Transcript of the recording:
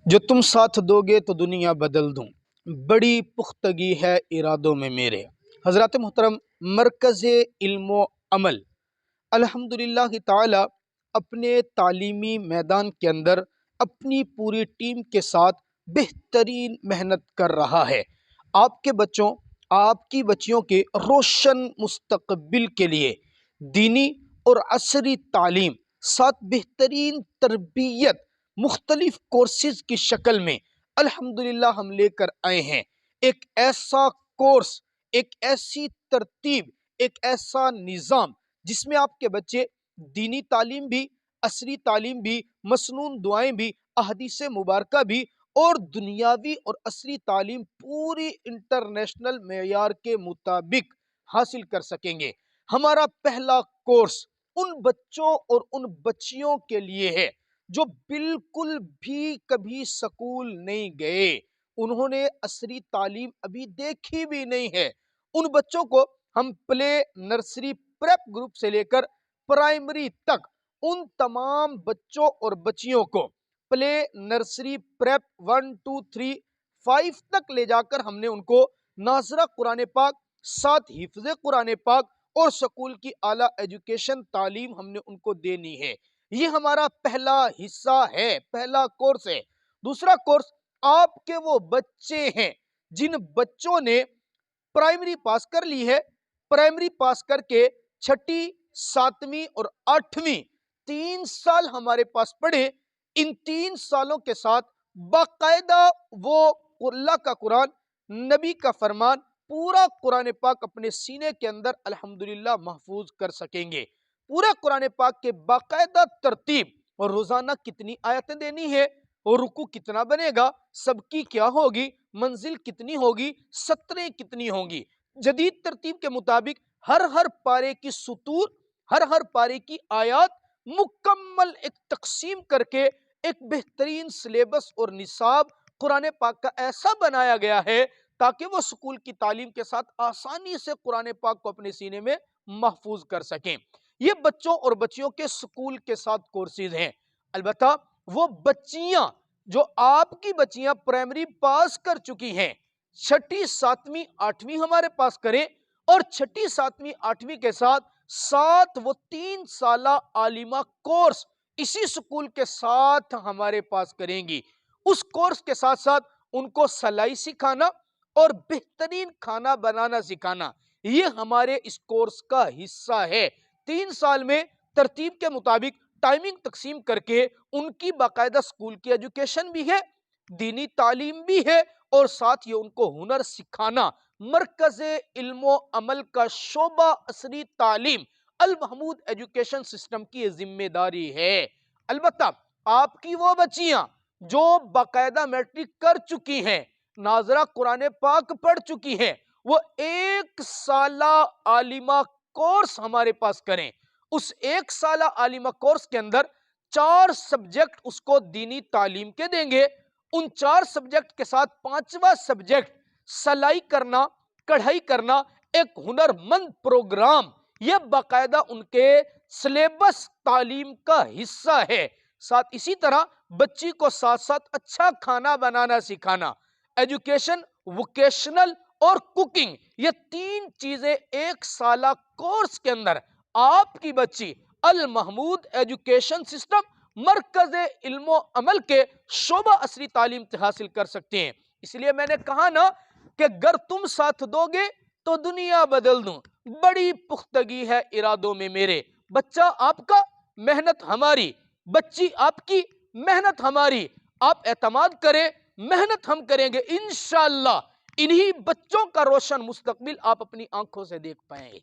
جو تم ساتھ دو گے تو دنیا بدل دوں، بڑی پختگی ہے ارادوں میں میرے۔ حضرات محترم، مرکز علم و عمل الحمدللہ تعالی اپنے تعلیمی میدان کے اندر اپنی پوری ٹیم کے ساتھ بہترین محنت کر رہا ہے۔ آپ کے بچوں، آپ کی بچیوں کے روشن مستقبل کے لیے دینی اور عصری تعلیم ساتھ بہترین تربیت مختلف کورسز کی شکل میں الحمدللہ ہم لے کر آئے ہیں۔ ایک ایسا کورس، ایک ایسی ترتیب، ایک ایسا نظام جس میں آپ کے بچے دینی تعلیم بھی، عصری تعلیم بھی، مسنون دعائیں بھی، احادیث مبارکہ بھی اور دنیاوی اور عصری تعلیم پوری انٹرنیشنل معیار کے مطابق حاصل کر سکیں گے۔ ہمارا پہلا کورس ان بچوں اور ان بچیوں کے لیے ہے جو بالکل بھی کبھی سکول نہیں گئے، انہوں نے عصری تعلیم ابھی دیکھی بھی نہیں ہے۔ ان بچوں کو ہم پلے، نرسری، پریپ گروپ سے لے کر پرائمری تک ان تمام بچوں اور بچیوں کو پلے، نرسری، پریپ 1 2 3 5 تک لے جا کر ہم نے ان کو ناظرہ قرآن پاک، ساتھ حفظ قرآن پاک اور سکول کی اعلیٰ ایجوکیشن تعلیم ہم نے ان کو دینی ہے۔ یہ ہمارا پہلا حصہ ہے، پہلا کورس ہے۔ دوسرا کورس آپ کے وہ بچے ہیں جن بچوں نے پرائمری پاس کر لی ہے، پرائمری پاس کر کے چھٹی، ساتویں اور 8ویں 3 سال ہمارے پاس پڑھے۔ ان 3 سالوں کے ساتھ باقاعدہ وہ اللہ کا قرآن، نبی کا فرمان، پورا قرآن پاک اپنے سینے کے اندر الحمدللہ محفوظ کر سکیں گے۔ پورے قرآن پاک کے باقاعدہ ترتیب اور روزانہ کتنی آیتیں دینی ہے اور رکوع کتنا بنے گا، سب کی کیا ہوگی، منزل کتنی ہوگی، سطریں کتنی ہوں گی، جدید ترتیب کے مطابق ہر پارے کی سطور، ہر پارے کی آیات مکمل ایک تقسیم کر کے ایک بہترین سلیبس اور نصاب قرآن پاک کا ایسا بنایا گیا ہے تاکہ وہ سکول کی تعلیم کے ساتھ آسانی سے قرآن پاک کو اپنے سینے میں محفوظ کر سکیں۔ یہ بچوں اور بچیوں کے سکول کے ساتھ کورسز ہیں۔ البتہ وہ بچیاں جو آپ کی بچیاں پرائمری پاس کر چکی ہیں، چھٹی، ساتویں، 8ویں ہمارے پاس کریں اور چھٹی، ساتویں، 8ویں کے ساتھ وہ 3 سالہ عالمہ کورس اسی سکول کے ساتھ ہمارے پاس کریں گی۔ اس کورس کے ساتھ ساتھ ان کو سلائی سکھانا اور بہترین کھانا بنانا سکھانا، یہ ہمارے اس کورس کا حصہ ہے۔ 3 سال میں ترتیب کے مطابق ٹائمنگ تقسیم کر کے ان کی باقاعدہ سکول کی ایجوکیشن بھی ہے، دینی تعلیم بھی ہے اور ساتھ یہ ان کو ہنر سکھانا۔ مرکز علم و عمل کا شعبہ عصری تعلیم المحمود ایجوکیشن سسٹم کی ذمہ داری ہے۔ البتہ آپ کی وہ بچیاں جو باقاعدہ میٹرک کر چکی ہیں، ناظرہ قرآن پاک پڑھ چکی ہیں، وہ 1 سالہ عالمہ کورس ہمارے پاس کریں۔ اس 1 سالہ عالمہ کورس کے اندر 4 سبجیکٹ اس کو دینی تعلیم کے دیں گے۔ ان 4 سبجیکٹ کے ساتھ 5واں سبجیکٹ سلائی کرنا، کڑھائی کرنا، ایک ہنرمند پروگرام، یہ باقاعدہ ان کے سلیبس تعلیم کا حصہ ہے۔ ساتھ اسی طرح بچی کو ساتھ ساتھ اچھا کھانا بنانا سکھانا، ایجوکیشن، ووکیشنل اور کوکنگ، یہ 3 چیزیں 1 سالہ کورس کے اندر آپ کی بچی المحمود ایجوکیشن سسٹم مرکز علم و عمل کے شعبہ عصری تعلیم سے حاصل کر سکتے ہیں۔ اس لیے میں نے کہا نا کہ گر تم ساتھ دو گے تو دنیا بدل دوں، بڑی پختگی ہے ارادوں میں میرے۔ بچہ آپ کا، محنت ہماری، بچی آپ کی، محنت ہماری۔ آپ اعتماد کریں، محنت ہم کریں گے، انشاءاللہ انہی بچوں کا روشن مستقبل آپ اپنی آنکھوں سے دیکھ پائیں گے۔